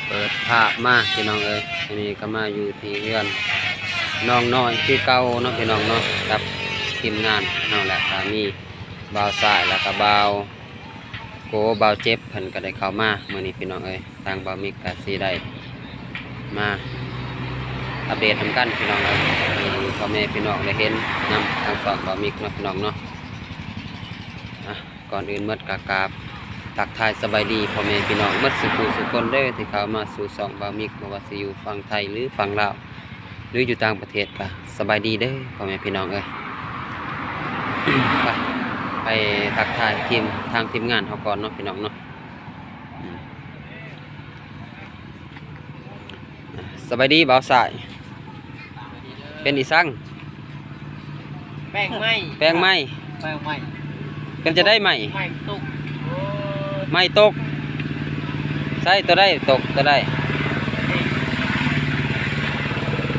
เปิดภาพมาพี่น้องเอ้ยอันนี้ก็มาอยู่ที่เรือนน้องน้อยคือเก่าเนาะพี่น้องเนาะกับทีมงานนั่นแหละก็มีบ่าวสายแล้วก็บ่าวโกบ่าวเจ็บเพิ่นก็ได้เข้ามามื้อนี้พี่น้องเอ้ยทางบ่าวมิกก็สิได้มาอัปเดตทำกันพี่น้องเอ้ยให้พ่อแม่พี่น้องได้เห็นนำทางสองบ่าวมิกเนาะพี่น้องเนาะก่อนอื่นเมื่อกากราบทักทายสบายดีพ่อแม่พี่น้องเมื่อสุขสุขคนเด้อที่เข้ามาสู่สองบ่าวมิกบ่ว่าสิอยู่ฝั่งไทยหรือฝั่งลาวหรืออยู่ต่างประเทศก็สบายดีเด้อพ่อแม่พี่น้องเอ้ย ไปทักทายทางทีมงานเขาก่อนเนาะพี่น้องเนาะสบายดีบ่าวสายเป็นอีสังแป้งไหมกันจะได้ไหมไม่ตกไม่ตกใช่ตัวได้ตกตัวได้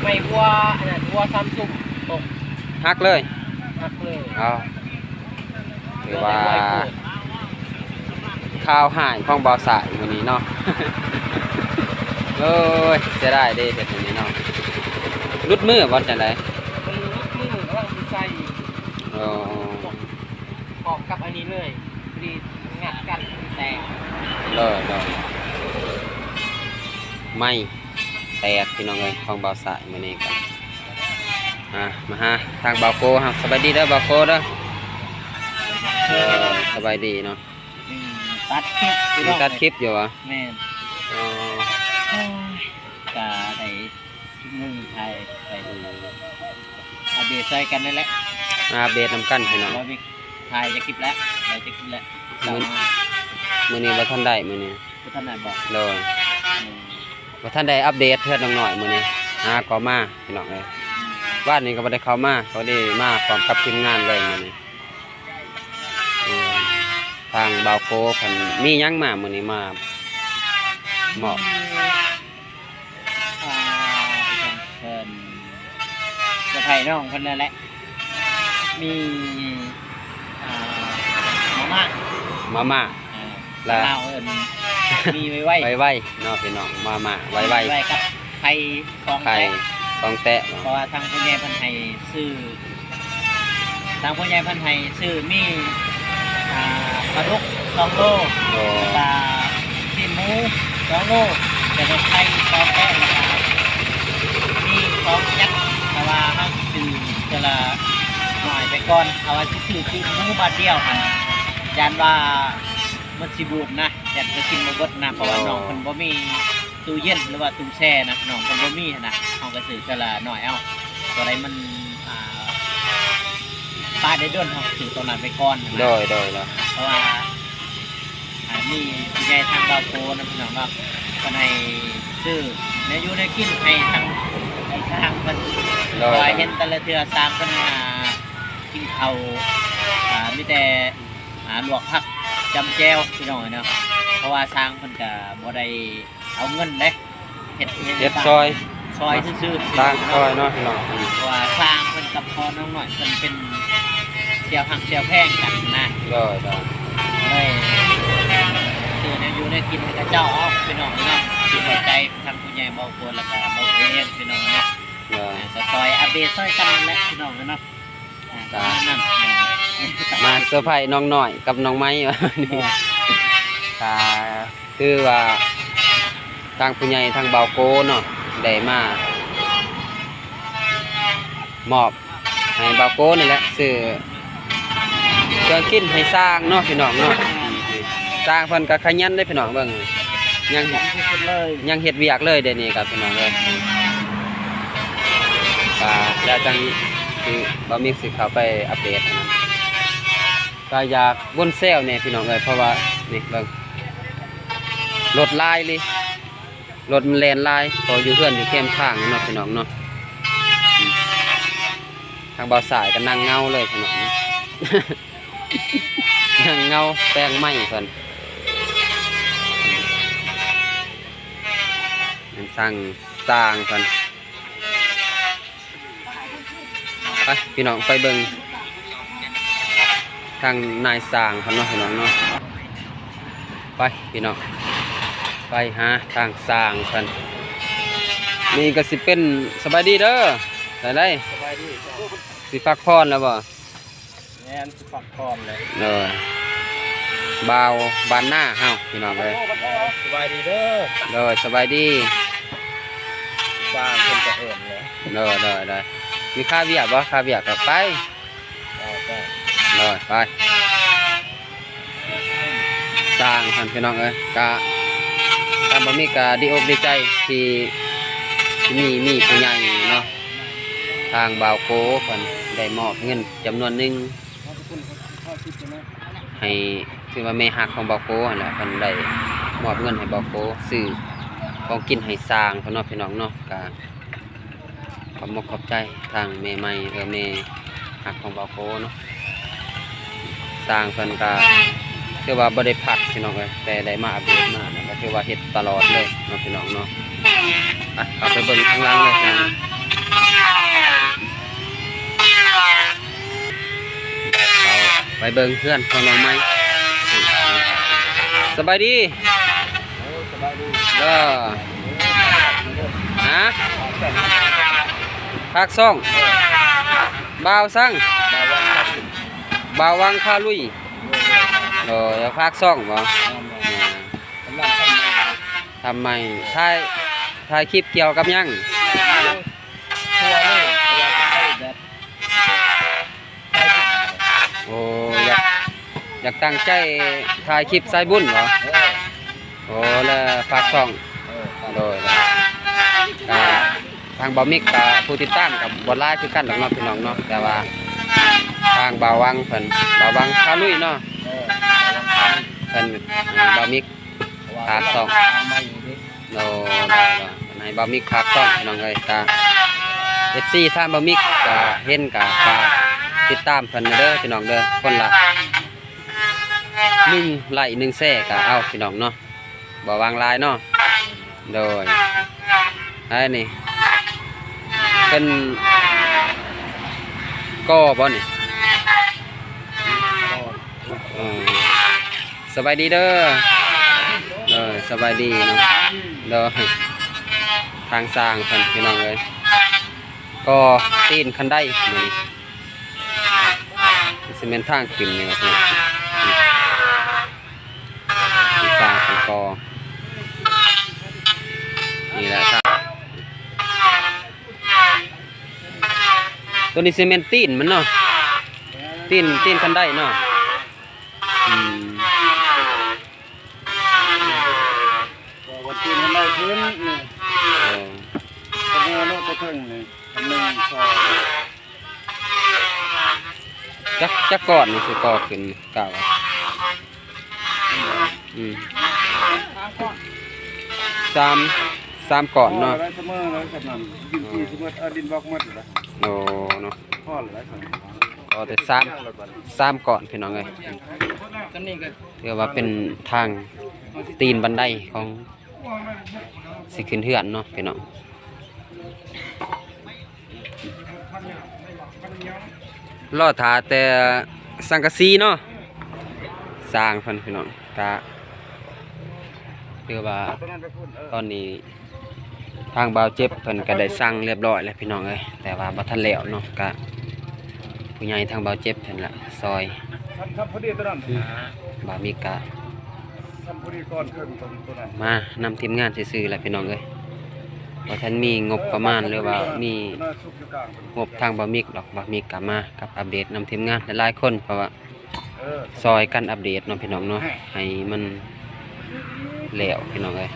ไม่วัวอันนั้นวัวซัมซุงตกหักเลยเอาถือว่าข้าวหายของบ่าวสายวันนี้เนาะ เอ้ยจะได้เด้เด็ดวันนี้เนาะรุดมือวันจังไดมือระวังใส่ออกกับอันนี้เลยดีงัดกันแตกเลยไม่แตกพี่น้องเลยของบ่าวสายวันนี้กันมาฮะทางบ่าวโกฮะสบายดีเด้อบ่าวโกเด้อสบายดีเนาะตัดคลิปอยู่วะแม่กะไหนมือไทยไปอัปเดตใส่กันได้แล้วอัปเดตนำกันพี่น้องไทยจะคลิปแล้วมื้อนี้บ่ทันได้มื้อนี้บ่ทันได้บอกเลยบ่ทันได้อัปเดตเพิ่นน้อยๆมื้อนี้ก็มาพี่น้องเอ้ยบ้านนี้ก็บ่ได้เข้ามาเขาได้มาพร้อมกับทีมงานเลยมื้อนี้ทางบ่าวโกเพิ่นมีหยังมามื้อนี้มาเหมาะเพิ่นจะไผน้องเพิ่นนั่นแหละมีมาม่าแล้วเอิ้นมีไว้เนาะพี่น้องมาม่าไว้กับไข่2แตะเพราะว่าทางผู้ใหญ่เพิ่นให้ซื้อทางผู้ใหญ่เพิ่นให้ซื้อมีปลาดุก2โลปลาซีนหมู2โลแต่ก็ไข่2แตะนะครับมี2ยักษ์แต่ว่าเฮาซื้อแต่ละหน่อยไปก่อนเอาไว้ซื้อหมูบาทเดียวหั่นยานว่ามันสิบูดนะอยากจะกินบ่เบิดนะเพราะว่าน้องเพิ่นบ่มีตู้เย็นหรือว่าตู้แช่นะน้องเพิ่นบ่มีนะเฮาก็ซื้อแต่ละหน่อยเอาตัวใดมันปลาได้ด้นเฮาซื้อตัวนั้นไปก่อนนะโดยเพราะว่ามีผู้ใหญ่ทางบ่าวโพนะพี่น้องเนาะเพิ่นให้ซื้อในอยู่ในกินให้ทางเพิ่นคอยเห็นแต่ละเทื่อสร้างเพิ่นกินข้าวมีแต่ลวกผักจำแจวพี่น้องเนาะเพราะว่าสร้างเพิ่นก็บ่ได้เอาเงินเด้เฮ็ดซอยซื่อๆสร้างซอยเนาะพี่น้องเพราะว่าสร้างเพิ่นกับพ่อน้องหน่อยเพิ่นเป็นเสี่ยวหักเสี่ยวแพงกันนะเลยซื้อเนี่ยอยู่ในกินให้กับเจ้าเอาพี่น้องเนาะสิเข้าใจทางผู้ใหญ่บ่าวโพแล้วก็บ่าวเองพี่น้องเนาะก็ซอยอัปเดตซอยกันนั่นแหละพี่น้องเนาะนั่นมาเซอร์ไพรส์น้องหน่อยกับน้องไม้คือว่าทางผู้ใหญ่ทางบ่าวโกเนาะได้มามอบให้บ่าวโกนี่แหละซื้อเครื่องกินให้สร้างเนาะพี่น้องเนาะสร้างเพิ่นก็ขยันได้พี่น้องเบิ่งยังเฮ็ดเวียกเลยเดี๋ยวนี้ครับพี่น้องเอ้ยแล้วจังสิบ่มีสิเข้าไปอัปเดตนะก็อยากวนเซลเนี่ยพี่น้องเลยเพราะว่านี่เบิ่งรถลายเลยรถมันแล่นลายพออยู่เพื่อนอยู่เข้มข้างเนาะพี่น้องเนาะทางบ่าวสายก็นั่งเงาเลยพี่น้อง นั่งเงาแป้งไหม้เพิ่นสร้างเพิ่นไปพี่น้องไปเบิ่งทางนายสร้างเพิ่นเนาะพี่น้องเนาะไปพี่น้อง ไปหาทางสร้างเพิ่นนี่ก็สิเป็นสบายดีเด้อได้ สบายดี สิพักพรแล้วบ่ แม่นสิปักพร้อมเลย เด้อบ่าวบ้านหน้าเฮาพี่น้องเอ้ย สบายดีเด้อ เด้อสบายดี บ้านเพิ่นจะเอิ้นเลย เด้อมีค่าเวียกบ่ค่าเวียกก็ไป เอาก็ เด้อไปสร้างเพิ่นพี่น้องเอ้ยกะถ้าบ่มีก็ดีอกดีใจที่มีผู้ใหญ่เนาะทางบ่าวโกเพิ่นได้มอบเงินจำนวนหนึงให้ถือว่าแม่ฮักของบ่าวโกนั่นแหละเพิ่นได้มอบเงินให้บ่าวโกซื้อของกินให้สร้างเพิ่นเนาะพี่น้องเนาะก็ขอบมกขอบใจทางแม่ใหม่แม่ฮักของบ่าวโกเนาะสร้างเพิ่นก็ถือว่าบ่ได้พักพี่น้องเอ้ยแต่ได้มาอัปเดตมาก็ถือว่าเฮ็ดตลอดเลยเนาะพี่น้องเนาะเอาไปเบิ่งข้างล่างเลยพี่น้องไปเบิ่งเพื่อนของน้องไม้สบายดี สบายดี ฮะภาคซ่องบ่าวสั่งบ่าววังคาลุยภาคซ่องบ่ทำไมถ่ายคลิปเกี่ยวกับหยัง ทัวร์นี่แบบ โอ้อยากตั้งใจถ่ายคลิปสายบุญเหรอโอ้แล้วฝากช่องโดยทางบ่าวมิกกับผู้ติดตามกับบอลไลน์คือกันหลังเนาะพี่น้องเนาะแต่ว่าทางบ่าววังเพิ่นบ่าววังคาลุยเนาะเพิ่นบ่าวมิกฝากช่องโดในบ่าวมิกฝากช่องพี่น้องเอ้ยก็ FC ทางบ่าวมิกก็เห็นก็ฝากติดตามเพิ่นเด้อพี่น้องเด้อคนละ1 ไลค์ 1 แชร์ก็เอาพี่น้องเนาะบ่วางลายเนาะโดยไอ้นี่เป็นก่อบ่นี่สบายดีเด้อสบายดีเนาะโดยทางสร้างเพิ่นพี่น้องเอ้ยก็ตีนคันได้นี่ซีเมนต์ทางขึ้นนี่ว่าซั่นสร้างเป็นกอนี่แหละครับตัวนี้ซีเมนต์ตีนมันเนาะตีนคันได้เนาะวันที่มันได้พื้นนี่ตะเกียบโลดตะเข่งนี่1 2จักก่อนนี่สิก่อขึ้นกล่าวว่า3ก่อนเนาะได้เสมอแล้วกับนั้นดินเสมอดินบล็อกหมดแล้ว โอ้เนาะ พ่อแล้วครับ ก็แต่3ก่อนพี่น้องเอ้ย กันนี่ก็ เรียกว่าเป็นทางตีนบันไดของสิขึ้นเฮือนเนาะพี่น้องรอถาแต่สังกะสีเนาะสร้างเพิ่นพี่น้องกะเรียกว่าตอนนี้ทางบ่าวเจ็บเพิ่นก็ได้สั่งเรียบร้อยแล้วพี่น้องเอ้ยแต่ว่าบ่ทันแล้วเนาะกะผู้ใหญ่ทางบ่าวเจ็บเพิ่นละซอยบ่าวมีกะมานำทีมงานซื่อๆแหละพี่น้องเอ้ยบ่ทันมีงบประมาณหรือว่ามีงบทางบ่าวมิกดอกบ่าวมิกกะมากับอัปเดตนำทีมงานหลายๆคนเพราะว่าซอยกันอัปเดตเนาะพี่น้องเนาะให้มันแล้วพี่น้องเอ้ย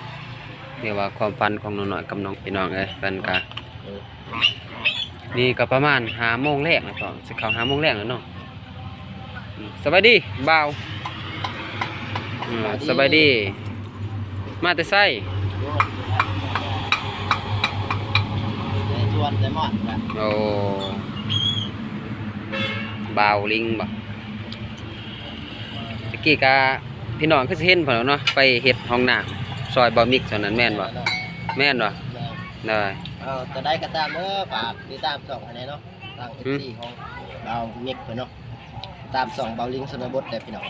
เรียกว่าความฝันของน้องน้อยกับน้องพี่น้องเอ้ยเพิ่นก็นี่ก็ประมาณ5 โมงแรกนะพ่อสิเข้า5 โมงแรกแล้วเนาะสบายดีบ่าวสบายดีมาแต่ไส ชวนไดมอนด์นะ โอ้บ่าวลิงบ่ตะกี้กะพี่น้องคือสิเห็นเพิ่นเนาะไปเฮ็ดห้องน้ำซอยบ่าวมิกเท่านั้นแม่นบ่แม่นบ่ได้ จะได้กระตามเด้อฝากติดตามช่องอันนี้เนาะทาง FC ของเราเมกเพิ่นเนาะตามช่องเบาลิงชนบทได้พี่น้อง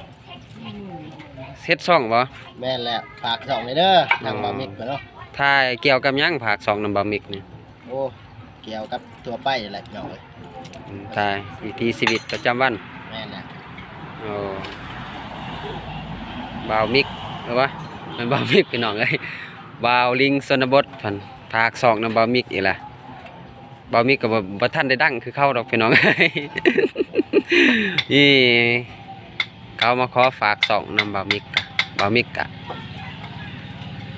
เฮ็ดช่องบ่ แม่นแล้วฝากส่องเลยเด้อทางบ่าวมิกเนาะ ถ่ายเกี่ยวกับหยังภาค2นำบ่มิกนี่ โอ้เกี่ยวกับตัวไปแหละพี่น้องเอ้ย ถ่ายวิถีชีวิตประจำวัน แม่นแล้ว โอ้บ่าวมิกหรือวะมันบ่าวมิกพี่น้องเอ้ยบ่าวลิงชนบทเพิ่นภาค2นำบ่าวมิกอีกล่ะบ่าวมิกก็บ่ทันได้ดังคือเขาดอกพี่น้องเอ้ย นี่เขามาขอฝาก2นำบ่าวมิกกะ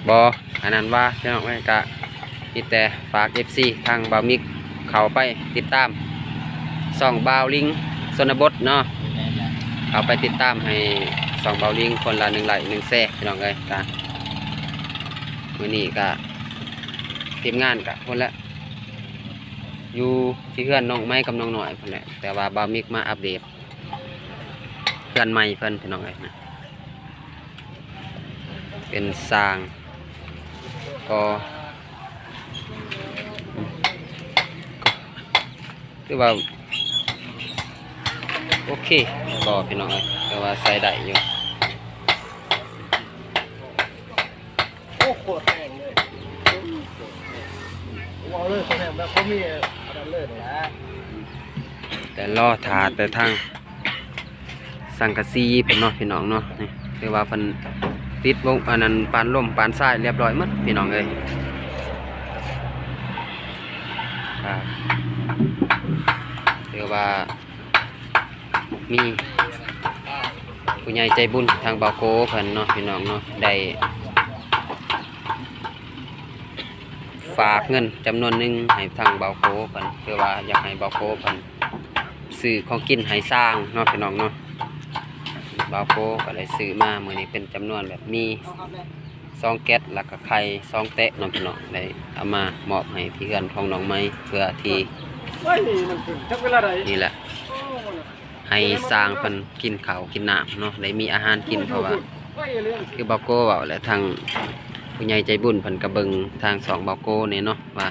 บ่อันนั้นว่าพี่น้องเอ้ยกะมีแต่ฝาก FC ทางบ่าวมิกเข้าไปติดตามส่องบ่าวลิงชนบทเนาะ แม่นแล้ว เอาไปติดตามให้สองเบาลิงคนละ1 ไลค์1 แชร์พี่น้องเอ้ยกะมื้อนี้กะทีมงานกะคนละอยู่ที่เพื่อนน้องไม้กับน้องหน่อยพุ่นแหละแต่ว่าบ่าวมิกมาอัปเดตเพื่อนใหม่เพิ่นพี่น้องเอ้ยนะเป็นสร้างก็คือว่าโอเคก็พี่น้องเอ้ยแต่ว่าใส่ได้อยู่ โอ้โคตรแรงเลยว้าวเลยคนแรงแบบเขามีอะไรเลยนะ แต่รอถาดแต่ทางสังกะสีเพิ่นเนาะพี่น้องเนาะนี่คือว่าเพิ่นติดวงอันนั้นปานลมปานทรายเรียบร้อยหมดพี่น้องเอ้ยครับคือว่ามีผู้ใหญ่ใจบุญทางเบาโกเพิ่นเนาะพี่น้องเนาะได้ฝากเงินจำนวนหนึ่งให้ทางเบาโกเพิ่นคือว่าอยากให้เบาโกเพิ่นซื้อของกินให้สร้างเนาะพี่น้องเนาะเบาโกก็เลยซื้อมามื้อนี้เป็นจำนวนแบบมี2 แก๊สแล้วก็ไข่2 เตะเนาะพี่น้องได้เอามามอบให้พี่เพื่อนของน้องไม้เพื่อที่นี่แหละให้สร้างเพิ่นกินข้าวกินน้ำเนาะได้มีอาหารกินเพราะว่าคือเบาโกเว้าแหละทางผู้ใหญ่ใจบุญเพิ่นก็เบิ่งทาง2เบาโกนี่เนาะว่า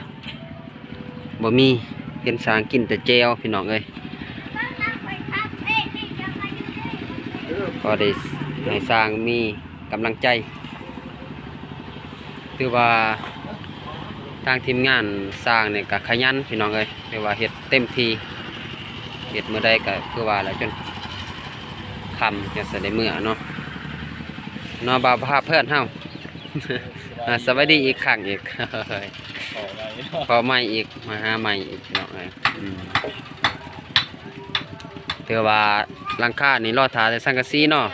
บ่มีเห็นสร้างกินแต่แจวพี่น้องเอ้ยก็ได้ให้สร้างมีกำลังใจถือว่าทางทีมงานสร้างเนี่ยก็ขยันพี่น้องเอ้ยถือว่าเฮ็ดเต็มที่เฮ็ดมื้อใดก็คือว่าแล้วจนค่ำจะสิได้มื้อเนาะเนาะบ่าวภาพเพื่อนเฮา สวัสดีอีกครั้งอีก พอใหม่อีกมาหาใหม่อีกพี่น้องเอ้ยถือว่าหลังคานี่รอดถาแต่สังกะสีเนาะ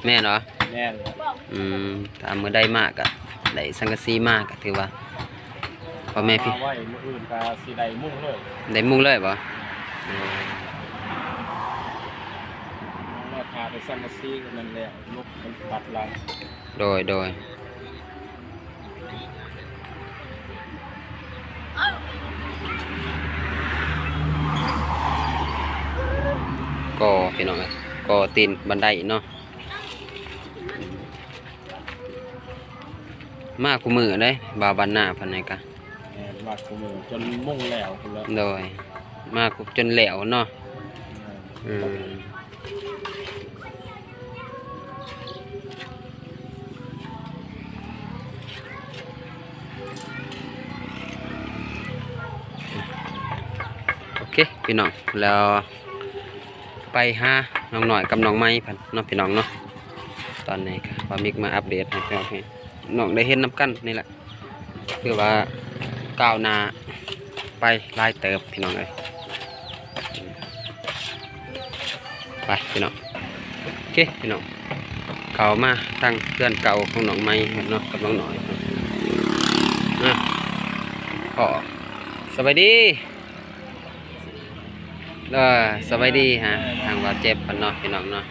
แม่นเหรอ แม่น ถ้ามื้อใดมากก็ได้สังกะสีมากก็ถือว่าพ่อแม่พี่ ไว้มื้ออื่นก็สิได้มุ่งเลย ได้มุ่งเลยบ่ ราคาไปซัมมาซีกันนั่นแหละลูกมันปัดหลัง โดยก็พี่น้องเอ้ยก็ตีนบันไดเนาะมาคู่มือเด้บ่าวบ้านหน้าเพิ่นนี่กะ มาคุมือจนมุ่งแล้วคนละ โดยมาคุจนแหลวเนาะโอเคพี่น้องแล้วไปหาน้องหน่อยกับน้องไม้พันเนาะพี่น้องเนาะตอนนี้ค่ะพอมิกมาอัปเดตให้พี่น้องเห็นน้องได้เห็นน้ำกันนี่แหละคือว่าก้าวหน้าไปไล่เติบพี่น้องเลยไปพี่น้องโอเคพี่น้องเขามาตั้งเพื่อนเก่าของน้องไม้เนาะกับน้องหน่อยขอสวัสดีสวัสดีฮะทางว่าเจ็บกันเนาะพี่น้องเนาะ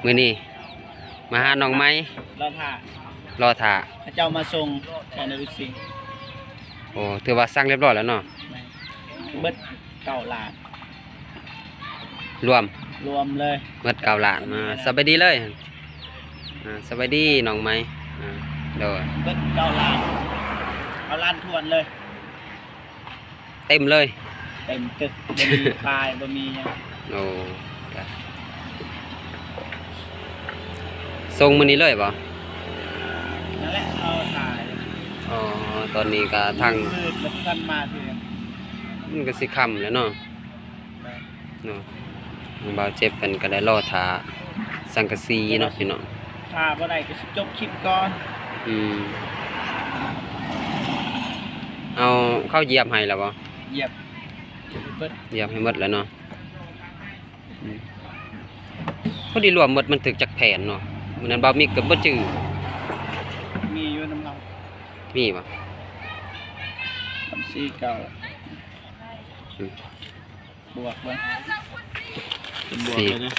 มื้อนี้มาหาน้องไม้ รอท่าร อท่า พระเจ้ามาทรงแอนนารุสิ โอ้ถือว่าสร้างเรียบร้อยแล้วเนาะ เบิดเก่าหลาด รวม รวมเลย เมื่อเก่าหลานมาสบายดีเลยสบายดีน้องไม้โดย เบิดเก่าหลาดเอาลานทวนเลย เต็มเลย เต็มตึกบะมีปลายบะมียัง โอ้ ส่งมื้อนี้เลยบ่ นั่นแหละเอาถ่าย อ๋อตอนนี้ก็ทาง มืดแล้วกันมาที มันก็สิค่ำแล้วเนาะเนาะบ่าวเจ็บเพิ่นก็ได้รอท่าสังกะสีเนาะพี่น้อง ถ้าบ่ได้ก็สิจบคลิปก่อน อืมเอาเข้าเหยียบให้แล้วบ่ เหยียบเปิด เหยียบให้หมดแล้วเนาะอืมพอดีรวมหมดมันถึกจากแผนเนาะมื้อนั้นบ่าวมีก็บ่จื้อ มีอยู่น้ำเรา มีบ่ ทำซีเก่า อืม บวกเบิ่งเป็นบวก สี่ เลยนะ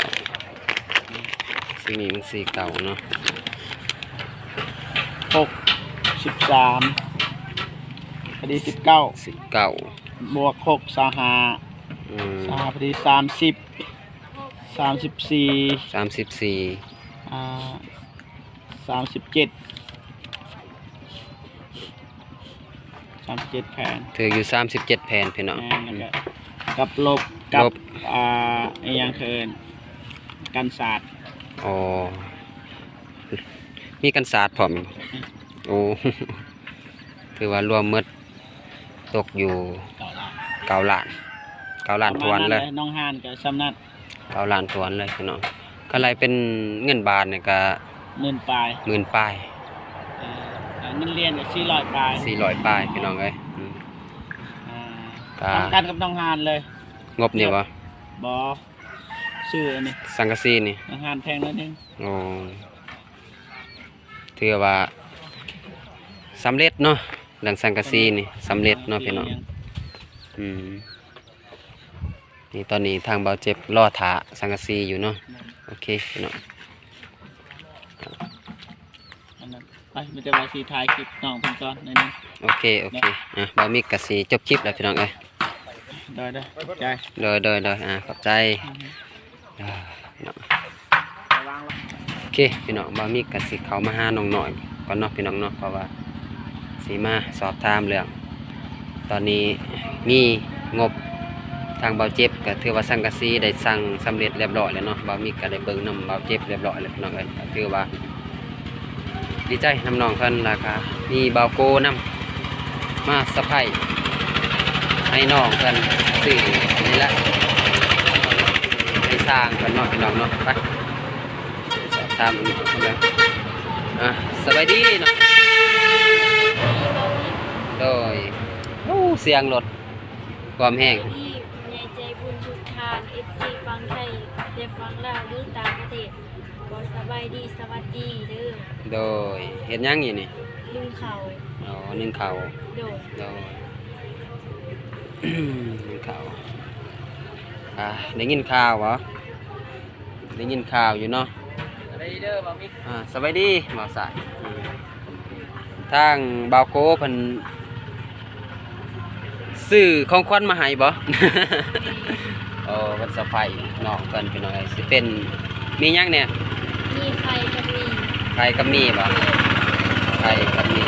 สิ่งนี้มันสีเก่าเนาะ 13พอดี19 สีเก่า บวก6 25 อืม พอดี30 34 34 37 แผ่น ถืออยู่37แผ่นพี่น้อง แล้วก็กับลบกั ล บบ ไอ้หยังเคินกันศาสตร์ อ๋อมีกันศาสตร์พร้อมอยู่โอ้ ถือว่ารวมหมดตกอยู่ เก่าละ 9 ล้านทวนเลย น้องฮานกับสำนัก 9 ล้านทวนเลยพี่น้องก็เลยเป็นเงินบาทเนี่ยก็ เงินปลาย 10,000ป้าย เงินเรียนกับ400ปลาย 400ป้ายพี่น้องเอ้ยอืม อ่าทำกันกับน้องฮานเลย งบนี่บ่ บอซื้ออันนี้ สังกะสีนี่ น้องฮานแพงนิดนึง โอ้ถือว่าสำเร็จเนาะเรื่องสังกะสีนี่สำเร็จเนาะพี่น้องอืมนี่ตอนนี้ทางเบาเจ็บล่อถาสังกะสีอยู่เนาะโอเคพี่น้อง อันนั้นไปมันจะมาสีท้ายคลิปน้องเพิ่นก่อนนิดนึง โอเคอ่ะเบามิกกะสีจบคลิปแล้วพี่น้องเอ้ย ได้ใจ โดยขอบใจพี่น้องโอเคพี่น้องเบามิกกะสีเขามาหาน้องหน่อยก่อนเนาะพี่น้องเนาะเพราะว่าสีมาสอบถามเรื่องตอนนี้มีงบทางเบาเจ็บก็ถือว่าสังกะสีได้สั่งสำเร็จเรียบร้อยแล้วเนาะเบามิกก็ได้เบิ่งนำเบาเจ็บเรียบร้อยแล้วพี่น้องเอ้ยก็ถือว่าดีใจน้ำน้องเพิ่นราคามีเบาโกนำมาสะพายให้น้องเพิ่นซื้อนี่แหละให้สร้างเพิ่นเนาะพี่น้องเนาะไปสอบถามอีกเรื่องสบายดีเนาะโดยเสียงรถความแห้ง ที่ในใจบุญทุกทานเอฟซีฟังไทยเรียฟังลาวหรือต่างประเทศก็สบายดีสวัสดีเด้อ โดยเห็นยังอยู่นี่ ลุงเขา อ๋อนึ่งข้าว โดด โดย นึ่งข้าวได้ยินข่าวเหรอได้ยินข่าวอยู่เนาะ ได้เด้อบ่มิก สบายดีบ่าวสายทางบาวโกเพิ่นซื้อของขวัญมาให้บ่ โอ้เพิ่นสะพายน้องเพิ่นพี่น้องเอ้ยสิเป็นมีหยังเนี่ย มีใครกับมี ไข่กับมีบ่ไข่กับมี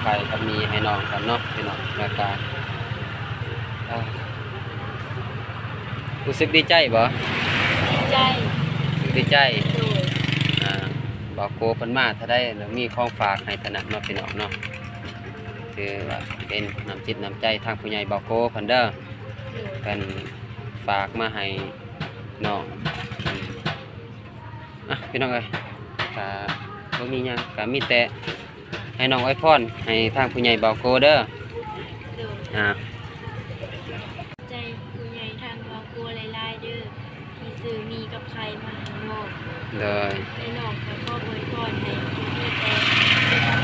ไข่กับมีให้น้องกันเนาะพี่น้องแล้วก็รู้สึกดีใจบ่ ใจ รู้สึกดีใจ โดด บอกโกเพิ่นมาถ้าได้แล้วมีของฝากให้ถนัดเนาะพี่น้องเนาะคือว่าเป็นน้ำจิตน้ำใจทางผู้ใหญ่บอกโกเพิ่นเด้อ โดด เพิ่นฝากมาให้น้องพี่น้องเอ้ยก็บ่มีหยังก็มีแต่ให้น้องอวยพรให้ทางผู้ใหญ่บอกโกเด้อ โดด ใจผู้ใหญ่ทางวากัวหลายๆเด้อที่ซื้อมีกับใครมาให้นอก เลย ให้นอกกับพ่ออวยพรให้ทุกที่แต่เป็นภา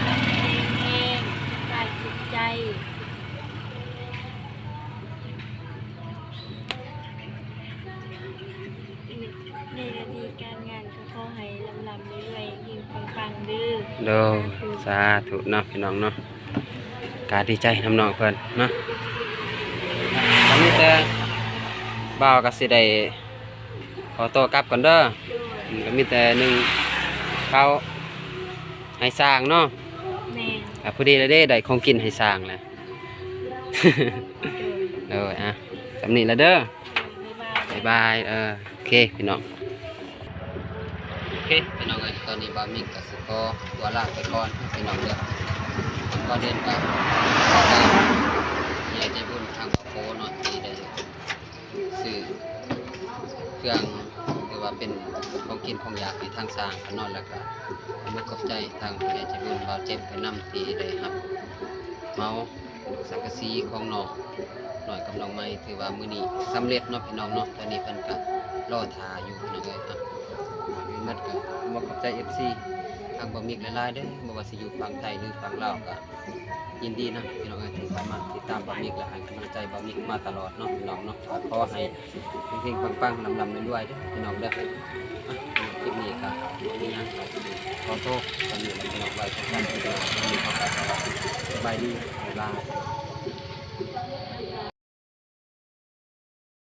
ษาแห้งๆกายจิตใจในหน้าที่การงานก็ขอให้ลำๆเรื่อยๆยิ่งปังๆเด้อ โดสาธุเนาะพี่น้องเนาะก็ดีใจน้ำน้องเพิ่นเนาะก็มีแต่บ่าวก็สิได้ขอตัวกลับก่อนเด้อ ก็มีแต่หนึ่งเขาให้สร้างเนาะ แม่น พอดีเลยได้ของกินให้สร้างแหละ โดย สำนีแล้วเด้อ บ๊ายบาย บ๊ายบายโอเคพี่น้อง โ เคพี่น้องเอ้ยตอนนี้บามิกกับสิก็ตัวลาไปก่อนพี่น้องเด้อก็เดินไปขอได้ใหญ่ใจบุญทางบาโคเนาะที่ได้ซื้อเครื่องหรือว่าเป็นของกินของอยากให้ทางสร้างกันเนาะแล้วก็ขอบใจทางผู้ใหญ่ใจบุญบ่าวเจ็บไปนำที่ได้รับเมาสังกะสีของน้องหน่อยกับน้องไม้ถือว่ามื้อนี้สำเร็จเนาะพี่น้องเนาะตอนนี้เพิ่นก็รอท่าอยู่พี่น้องเอ้ยครับมัดก็ขอบใจ FC ทางบ่มีหลายๆเด้อบ่ว่าสิอยู่ฝั่งไทยหรือฝั่งลาวก็ยินดีนะพี่น้องเอ้ยที่เข้ามาติดตามบ่มีและให้กำลังใจบ่มีมาตลอดเนาะพี่น้องเนาะก็ขอให้เฮงๆปังๆลำๆรวยๆเด้อพี่น้องเด้ออ่ะคลิปนี้ก็มีหยังก็ขอโทษกันอยู่แล้วพี่น้องไว้ทุกท่านที่มีความสบายดีบ๊ายบาย